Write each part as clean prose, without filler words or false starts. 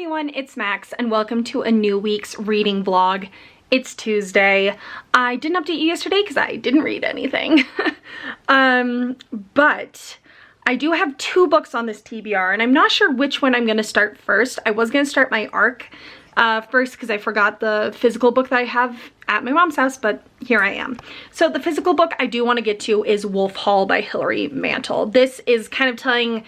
everyone, it's Max and welcome to a new week's reading vlog. It's Tuesday. I didn't update you yesterday because I didn't read anything. But I do have two books on this TBR and I'm not sure which one I'm going to start first. I was going to start my ARC first because I forgot the physical book that I have at my mom's house, but here I am. So the physical book I do want to get to is Wolf Hall by Hilary Mantel. This is kind of telling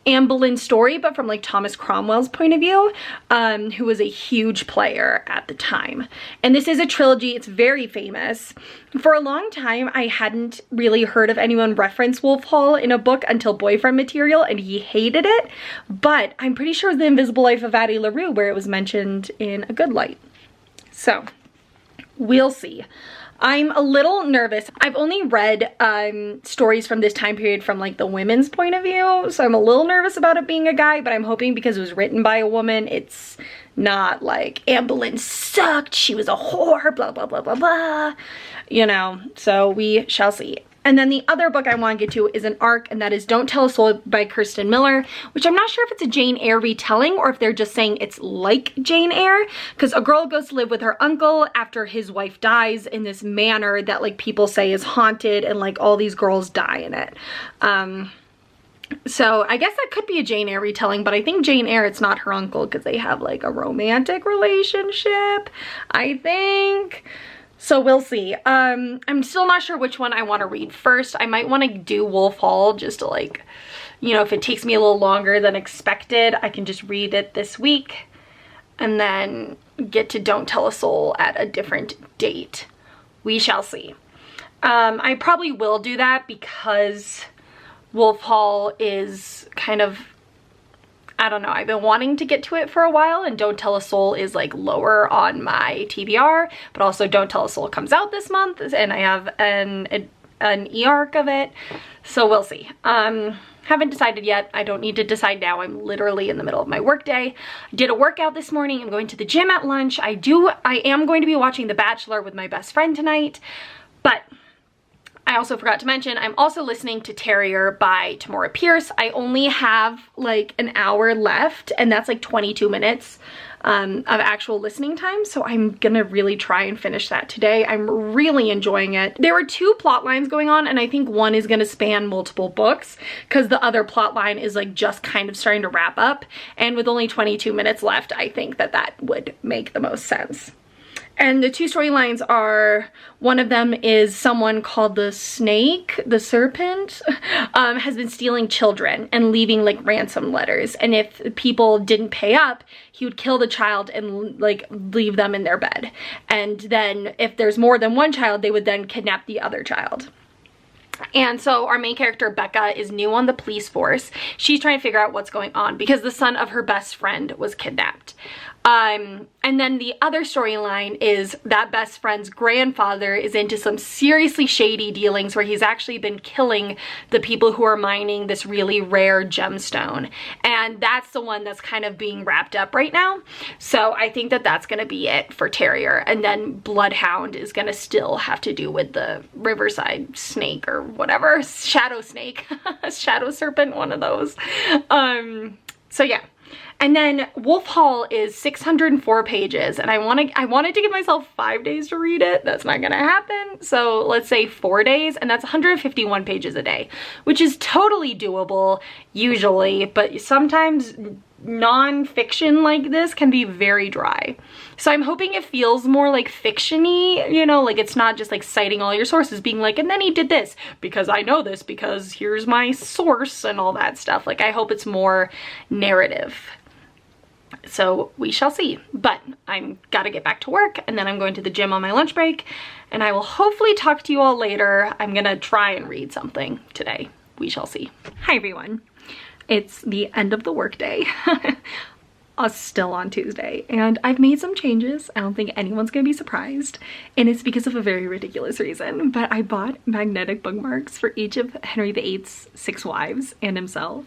Anne Boleyn's story, but from like Thomas Cromwell's point of view, who was a huge player at the time. And this is a trilogy. It's very famous. For a long time, I hadn't really heard of anyone reference Wolf Hall in a book until Boyfriend Material, and he hated it. But I'm pretty sure it was The Invisible Life of Addie LaRue where it was mentioned in a good light. So, we'll see. I'm a little nervous. I've only read stories from this time period from like the women's point of view, so I'm a little nervous about it being a guy, but I'm hoping because it was written by a woman, it's not like Anne Boleyn sucked, she was a whore, blah, blah, blah, blah, blah, you know, so we shall see. And then the other book I want to get to is an ARC, and that is Don't Tell a Soul by Kirsten Miller, which I'm not sure if it's a Jane Eyre retelling or if they're just saying it's like Jane Eyre, because a girl goes to live with her uncle after his wife dies in this manor that like people say is haunted, and like all these girls die in it. So I guess that could be a Jane Eyre retelling, but I think Jane Eyre, it's not her uncle because they have like a romantic relationship, I think. So we'll see. I'm still not sure which one I want to read first. I might want to do Wolf Hall just to like, you know, if it takes me a little longer than expected, I can just read it this week and then get to Don't Tell a Soul at a different date. We shall see. I probably will do that because Wolf Hall is kind of, I don't know, I've been wanting to get to it for a while, and Don't Tell a Soul is like lower on my TBR, but also Don't Tell a Soul comes out this month and I have an e-arc of it, so we'll see. Haven't decided yet. I don't need to decide now. I'm literally in the middle of my workday. Did a workout this morning. I'm going to the gym at lunch. I am going to be watching The Bachelor with my best friend tonight, but I also forgot to mention, I'm also listening to Terrier by Tamora Pierce. I only have like an hour left, and that's like 22 minutes of actual listening time, so I'm gonna really try and finish that today. I'm really enjoying it. There were two plot lines going on, and I think one is gonna span multiple books, because the other plot line is like just kind of starting to wrap up, and with only 22 minutes left, I think that that would make the most sense. And the two storylines are, one of them is someone called the Snake, the Serpent, has been stealing children and leaving like ransom letters. And if people didn't pay up, he would kill the child and like leave them in their bed. And then if there's more than one child, they would then kidnap the other child. And so our main character, Becca, is new on the police force. She's trying to figure out what's going on because the son of her best friend was kidnapped. And then the other storyline is that best friend's grandfather is into some seriously shady dealings where he's actually been killing the people who are mining this really rare gemstone. And that's the one that's kind of being wrapped up right now. So I think that that's going to be it for Terrier. And then Bloodhound is going to still have to do with the Riverside Snake or whatever. Shadow Snake. Shadow Serpent, one of those. So yeah. And then Wolf Hall is 604 pages, and I wanted to give myself 5 days to read it. That's not gonna happen. So let's say 4 days, and that's 151 pages a day, which is totally doable usually, but sometimes non-fiction like this can be very dry. So I'm hoping it feels more like fiction-y, you know, like it's not just like citing all your sources, being like, and then he did this because I know this because here's my source and all that stuff. Like I hope it's more narrative. So we shall see, but I'm gotta get back to work, and then I'm going to the gym on my lunch break, and I will hopefully talk to you all later. I'm gonna try and read something today. We shall see. Hi everyone. It's the end of the workday. Still on Tuesday, and I've made some changes. I don't think anyone's gonna be surprised, and it's because of a very ridiculous reason, but I bought magnetic bookmarks for each of Henry VIII's 6 wives and himself,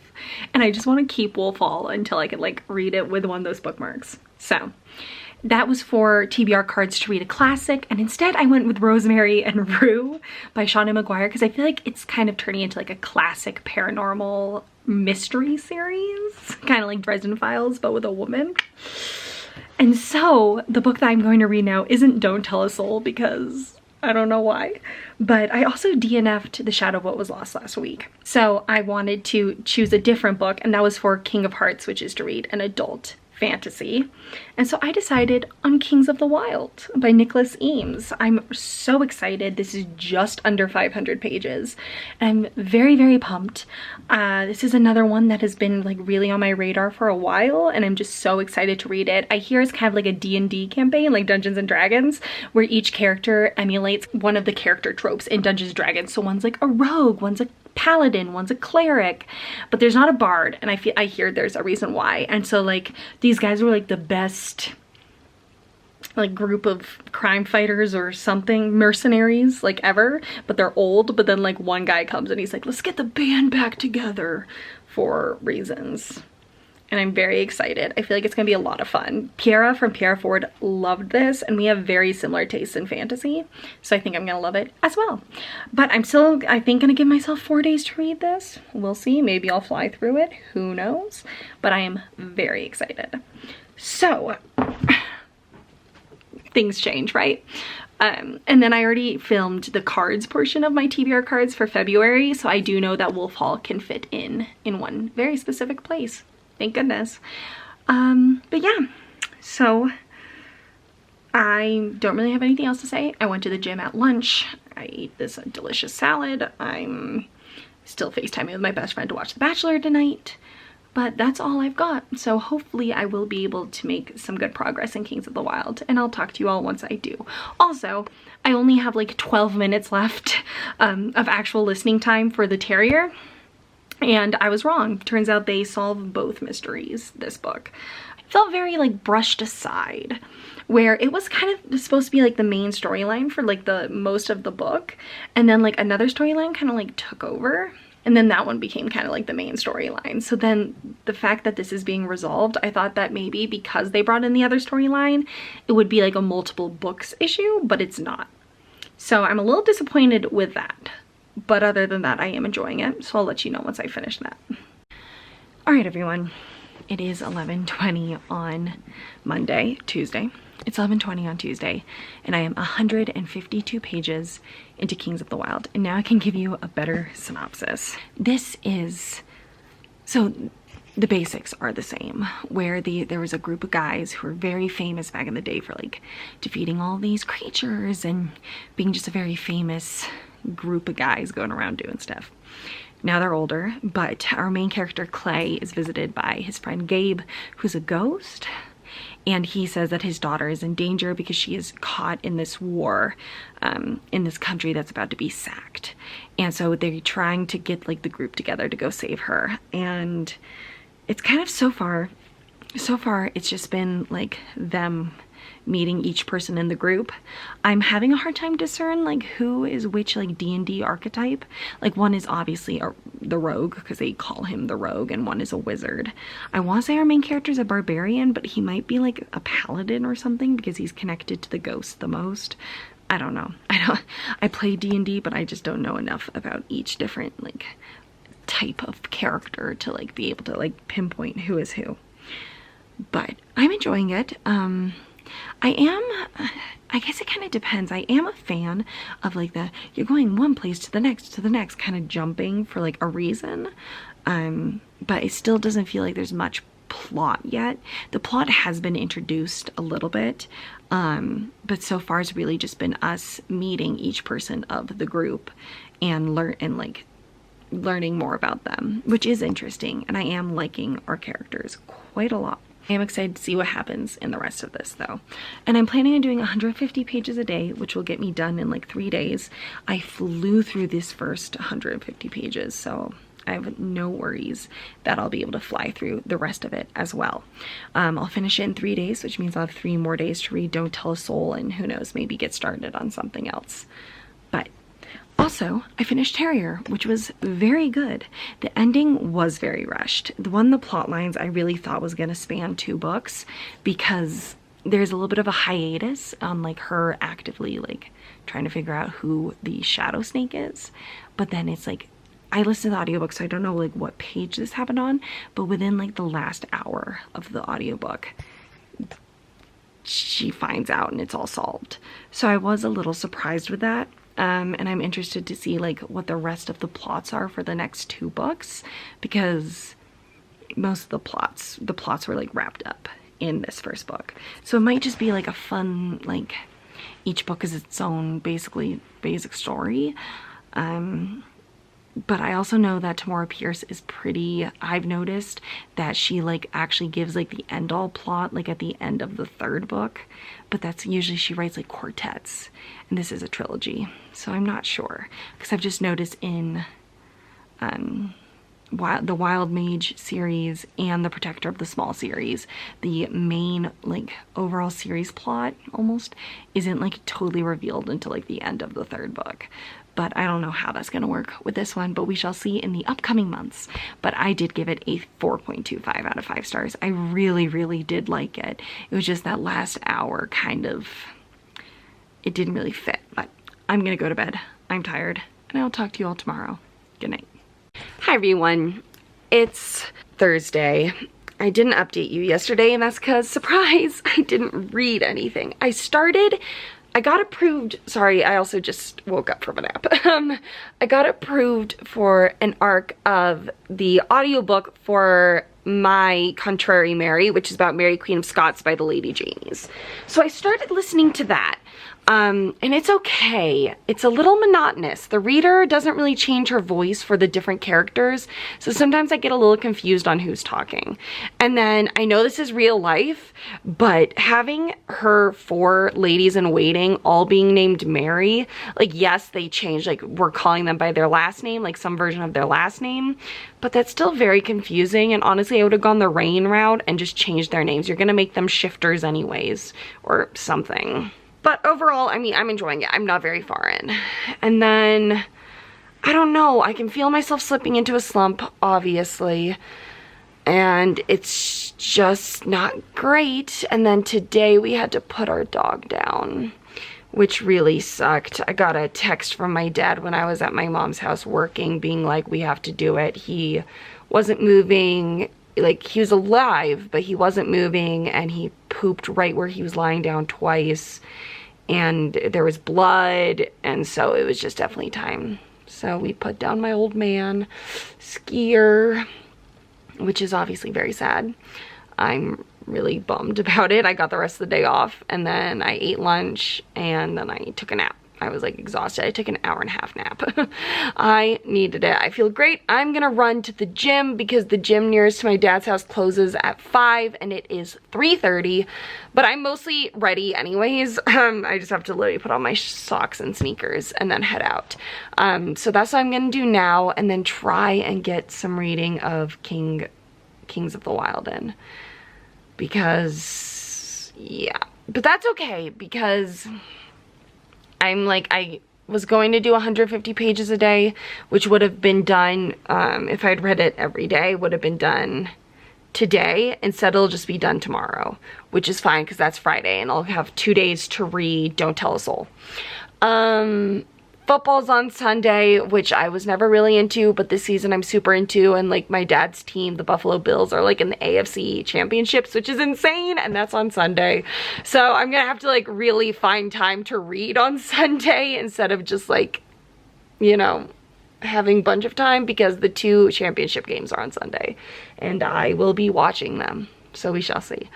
and I just want to keep Wolf Hall until I can like read it with one of those bookmarks. So that was for TBR cards to read a classic, and instead I went with Rosemary and Rue by Shauna Maguire because I feel like it's kind of turning into like a classic paranormal mystery series, kind of like Dresden Files, but with a woman. And so the book that I'm going to read now isn't Don't Tell a Soul, because I don't know why, but I also DNF'd The Shadow of What Was Lost last week. So I wanted to choose a different book, and that was for King of Hearts, which is to read an adult fantasy. And so I decided on Kings of the Wild by Nicholas Eames. I'm so excited. This is just under 500 pages. I'm very, very pumped. This is another one that has been like really on my radar for a while, and I'm just so excited to read it. I hear it's kind of like a D&D campaign, like Dungeons and Dragons, where each character emulates one of the character tropes in Dungeons and Dragons. So one's like a rogue, one's a paladin, one's a cleric, but there's not a bard, and I hear there's a reason why. And so like these guys were like the best like group of crime fighters or something, mercenaries like ever, but they're old. But then like one guy comes and he's like, let's get the band back together for reasons. And I'm very excited. I feel like it's gonna be a lot of fun. Piera from Piera Ford loved this, and we have very similar tastes in fantasy, so I think I'm gonna love it as well. But I'm still, I think, gonna give myself 4 days to read this. We'll see, maybe I'll fly through it, who knows? But I am very excited. So, things change, right? And then I already filmed the cards portion of my TBR cards for February, so I do know that Wolf Hall can fit in one very specific place. Thank goodness. But yeah, so I don't really have anything else to say. I went to the gym at lunch. I ate this delicious salad. I'm still FaceTiming with my best friend to watch The Bachelor tonight. But that's all I've got. So hopefully I will be able to make some good progress in Kings of the Wild, and I'll talk to you all once I do. Also, I only have like 12 minutes left of actual listening time for the Terrier. And I was wrong. Turns out they solve both mysteries, this book. I felt very like brushed aside, where it was kind of supposed to be like the main storyline for like the most of the book, and then like another storyline kind of like took over, and then that one became kind of like the main storyline. So then the fact that this is being resolved, I thought that maybe because they brought in the other storyline, it would be like a multiple books issue, but it's not. So I'm a little disappointed with that. But other than that, I am enjoying it, so I'll let you know once I finish that. All right, everyone. It is 11:20 on Tuesday. It's 11:20 on Tuesday, and I am 152 pages into Kings of the Wild, and now I can give you a better synopsis. So the basics are the same, where there was a group of guys who were very famous back in the day for like defeating all these creatures and being just a very famous group of guys going around doing stuff. Now they're older, but our main character Clay is visited by his friend Gabe, who's a ghost, and he says that his daughter is in danger because she is caught in this war in this country that's about to be sacked. And so they're trying to get like the group together to go save her. And it's kind of so far it's just been like them meeting each person in the group. I'm having a hard time discern like who is which like D&D archetype. Like one is obviously the rogue, because they call him the rogue, and one is a wizard. I want to say our main character is a barbarian, but he might be like a paladin or something because he's connected to the ghost the most. I don't know. I play D&D, but I just don't know enough about each different like type of character to like be able to like pinpoint who is who. But I'm enjoying it. I guess it kind of depends. I am a fan of like you're going one place to the next kind of jumping for like a reason. But it still doesn't feel like there's much plot yet. The plot has been introduced a little bit, but so far it's really just been us meeting each person of the group and learning more about them, which is interesting, and I am liking our characters quite a lot. I am excited to see what happens in the rest of this though. And I'm planning on doing 150 pages a day, which will get me done in like 3 days. I flew through this first 150 pages, so I have no worries that I'll be able to fly through the rest of it as well. I'll finish it in 3 days, which means I'll have 3 more days to read Don't Tell a Soul, and who knows, maybe get started on something else. But also, I finished Terrier, which was very good. The ending was very rushed. The plot lines I really thought was going to span 2 books, because there's a little bit of a hiatus on like her actively like trying to figure out who the shadow snake is. But then it's like I listened to the audiobook, so I don't know like what page this happened on, but within like the last hour of the audiobook, she finds out and it's all solved. So I was a little surprised with that. And I'm interested to see like what the rest of the plots are for the next 2 books, because most of the plots were like wrapped up in this first book. So it might just be like a fun, like each book is its own basically basic story. But I also know that Tamora Pierce is pretty, I've noticed that she like actually gives like the end all plot like at the end of the 3rd book, but that's usually she writes like quartets, and this is a trilogy. So I'm not sure, because I've just noticed in the Wild Mage series and the Protector of the Small series, the main like overall series plot almost isn't like totally revealed until like the end of the 3rd book. But I don't know how that's gonna work with this one, but we shall see in the upcoming months. But I did give it a 4.25 out of 5 stars. I really did like it. It was just that last hour kind of, it didn't really fit. But I'm gonna go to bed. I'm tired, and I'll talk to you all tomorrow. Good night. Hi everyone, it's Thursday. I didn't update you yesterday, and that's because, surprise, I didn't read anything. I got approved, sorry, I also just woke up from a nap. I got approved for an arc of the audiobook for My Contrary Mary, which is about Mary Queen of Scots by the Lady Jamies. So I started listening to that. And it's okay. It's a little monotonous. The reader doesn't really change her voice for the different characters, so sometimes I get a little confused on who's talking. And then I know this is real life, but having her 4 ladies in waiting all being named Mary, like yes, they changed, like we're calling them by their last name, like some version of their last name, but that's still very confusing. And honestly, I would have gone the Rain route and just changed their names. You're gonna make them shifters anyways, or something. But overall, I mean, I'm enjoying it. I'm not very far in. And then, I don't know, I can feel myself slipping into a slump, obviously. And it's just not great. And then today we had to put our dog down, which really sucked. I got a text from my dad when I was at my mom's house working, being like, we have to do it. He wasn't moving. Like, he was alive, but he wasn't moving, and he pooped right where he was lying down twice, and there was blood, and so it was just definitely time. So we put down my old man, Skier, which is obviously very sad. I'm really bummed about it. I got the rest of the day off, and then I ate lunch, and then I took a nap. I was like exhausted. I took an 1.5 hour nap. I needed it. I feel great. I'm gonna run to the gym because the gym nearest to my dad's house closes at 5 and it is 3:30, but I'm mostly ready anyways. I just have to literally put on my socks and sneakers and then head out. So that's what I'm gonna do now, and then try and get some reading of Kings of the Wild in, because yeah, but that's okay, because I'm like, I was going to do 150 pages a day, which would have been done, if I'd read it every day, would have been done today. Instead, it'll just be done tomorrow, which is fine because that's Friday, and I'll have 2 days to read Don't Tell a Soul. Football's on Sunday, which I was never really into, but this season I'm super into, and like my dad's team, the Buffalo Bills, are like in the AFC championships, which is insane, and that's on Sunday. So I'm gonna have to like really find time to read on Sunday instead of just like, you know, having a bunch of time, because the 2 championship games are on Sunday and I will be watching them, so we shall see.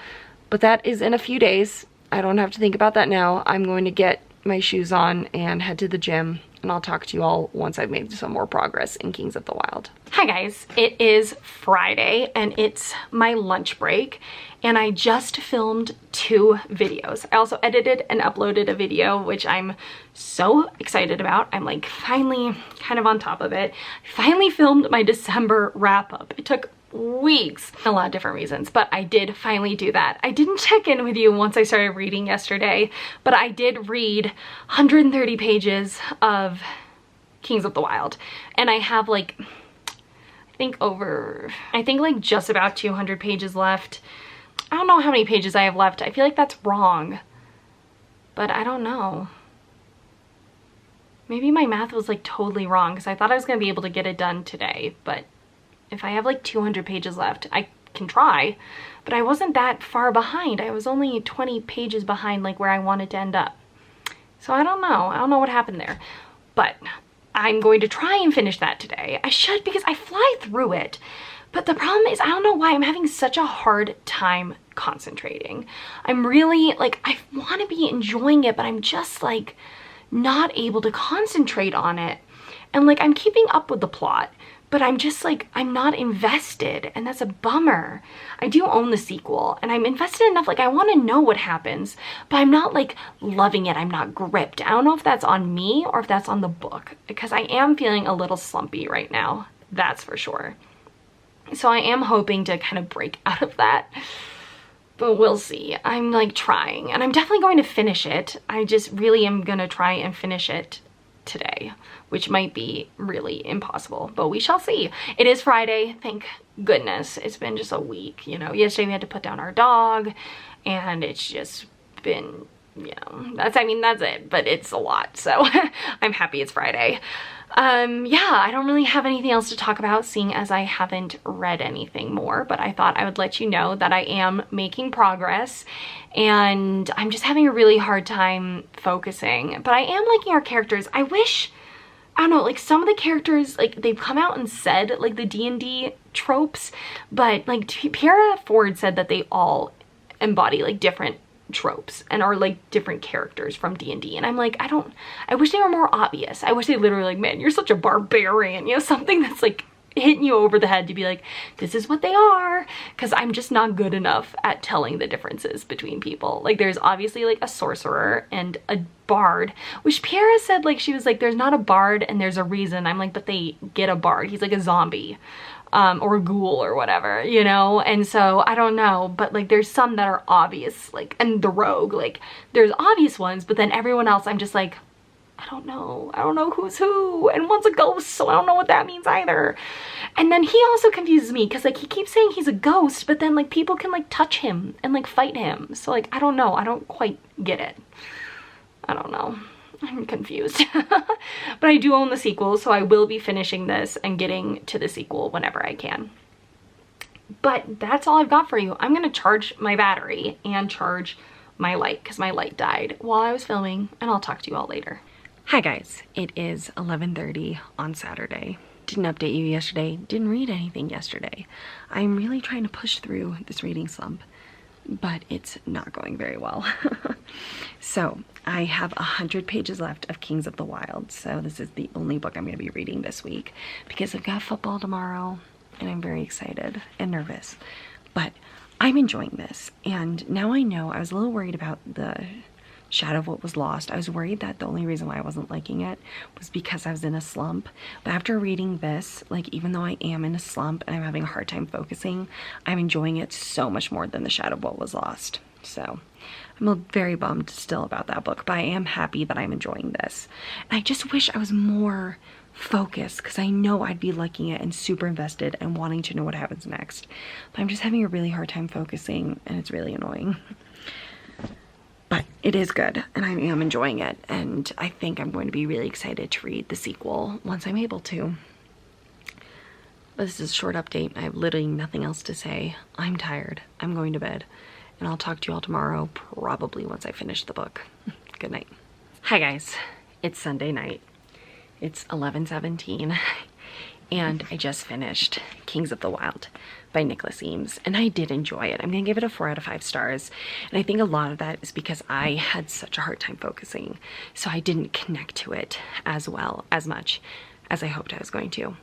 But that is in a few days. I don't have to think about that now. I'm going to get my shoes on and head to the gym, and I'll talk to you all once I've made some more progress in Kings of the Wild. Hi guys, it is Friday and it's my lunch break, and I just filmed 2 videos. I also edited and uploaded a video, which I'm so excited about. I'm like finally kind of on top of it. I finally filmed my December wrap up. It took weeks, a lot of different reasons, but I did finally do that. I didn't check in with you once I started reading yesterday, but I did read 130 pages of Kings of the Wild, and I have like, I think like just about 200 pages left. I don't know how many pages I have left. I feel like that's wrong, but I don't know. Maybe my math was like totally wrong because I thought I was going to be able to get it done today, but if I have like 200 pages left, I can try, but I wasn't that far behind. I was only 20 pages behind like where I wanted to end up. So I don't know what happened there, but I'm going to try and finish that today. I should, because I fly through it. But the problem is, I don't know why I'm having such a hard time concentrating. I'm really, like, I want to be enjoying it, but I'm just, like, not able to concentrate on it. And, like, I'm keeping up with the plot, but I'm just, like, I'm not invested, and that's a bummer. I do own the sequel, and I'm invested enough, like, I want to know what happens, but I'm not, like, loving it. I'm not gripped. I don't know if that's on me or if that's on the book, because I am feeling a little slumpy right now. That's for sure. So I am hoping to kind of break out of that, but we'll see. I'm like trying, and I'm definitely going to finish it. I just really am gonna try and finish it today, which might be really impossible, but we shall see. It is Friday, thank goodness. It's been just a week, you know. Yesterday we had to put down our dog, and it's just been, you know, that's it, but it's a lot, so I'm happy it's Friday. Yeah, I don't really have anything else to talk about, seeing as I haven't read anything more, but I thought I would let you know that I am making progress, and I'm just having a really hard time focusing, but I am liking our characters. I wish, I don't know, like some of the characters, like they've come out and said like the D&D tropes, but like Piera Ford said that they all embody like different tropes and are like different characters from D&D, and I'm like, I wish they were more obvious. I wish they literally like, man, you're such a barbarian, you know, something that's like hitting you over the head to be like, this is what they are, because I'm just not good enough at telling the differences between people. Like there's obviously like a sorcerer and a bard, which Piera said, like she was like, there's not a bard and there's a reason. I'm like, but they get a bard, he's like a zombie. Or a ghoul or whatever, you know? And so I don't know, but like there's some that are obvious, like, and the rogue, like there's obvious ones, but then everyone else I'm just like, I don't know who's who, and one's a ghost, so I don't know what that means either. And then he also confuses me because like he keeps saying he's a ghost, but then like people can like touch him and like fight him, so like I don't know, I don't quite get it. I don't know, I'm confused. But I do own the sequel, so I will be finishing this and getting to the sequel whenever I can. But that's all I've got for you. I'm gonna charge my battery and charge my light because my light died while I was filming, and I'll talk to you all later. Hi guys, it is 11:30 on Saturday. Didn't update you yesterday, didn't read anything yesterday. I'm really trying to push through this reading slump, but it's not going very well. So I have 100 pages left of Kings of the Wild, so this is the only book I'm going to be reading this week because I've got football tomorrow and I'm very excited and nervous, but I'm enjoying this. And now I know, I was a little worried about the Shadow of What Was Lost. I was worried that the only reason why I wasn't liking it was because I was in a slump, but after reading this, like even though I am in a slump and I'm having a hard time focusing, I'm enjoying it so much more than the Shadow of What Was Lost. So I'm very bummed still about that book, but I am happy that I'm enjoying this. And I just wish I was more focused because I know I'd be liking it and super invested and wanting to know what happens next, but I'm just having a really hard time focusing and it's really annoying. But it is good and I am enjoying it, and I think I'm going to be really excited to read the sequel once I'm able to. But this is a short update. I have literally nothing else to say. I'm tired. I'm going to bed, and I'll talk to you all tomorrow, probably once I finish the book. Good night. Hi guys, it's Sunday night. It's 11:17 and I just finished Kings of the Wild by Nicholas Eames, and I did enjoy it. I'm gonna give it a 4 out of 5 stars, and I think a lot of that is because I had such a hard time focusing, so I didn't connect to it as much as I hoped I was going to.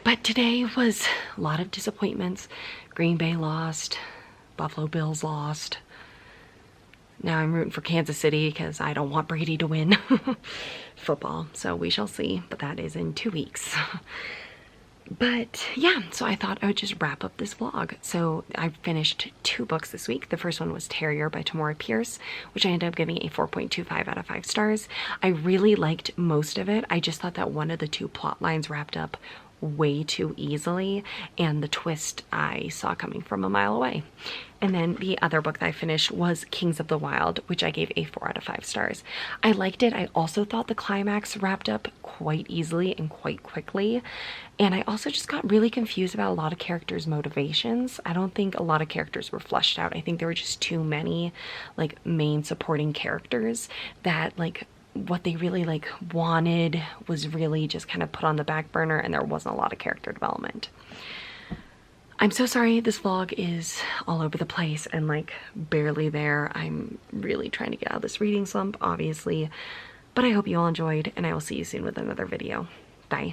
But today was a lot of disappointments. Green Bay lost, Buffalo Bills lost. Now I'm rooting for Kansas City because I don't want Brady to win football, so we shall see, but that is in 2 weeks. But yeah, so I thought I would just wrap up this vlog. So I finished 2 books this week. The first one was Terrier by Tamora Pierce, which I ended up giving a 4.25 out of 5 stars. I really liked most of it. I just thought that one of the 2 plot lines wrapped up way too easily, and the twist I saw coming from a mile away. And then the other book that I finished was Kings of the Wild, which I gave a 4 out of 5 stars. I liked it. I also thought the climax wrapped up quite easily and quite quickly. And I also just got really confused about a lot of characters' motivations. I don't think a lot of characters were fleshed out. I think there were just too many like main supporting characters that like what they really like wanted was really just kind of put on the back burner, and there wasn't a lot of character development. I'm so sorry this vlog is all over the place and like barely there. I'm really trying to get out of this reading slump, obviously, but I hope you all enjoyed, and I will see you soon with another video. Bye.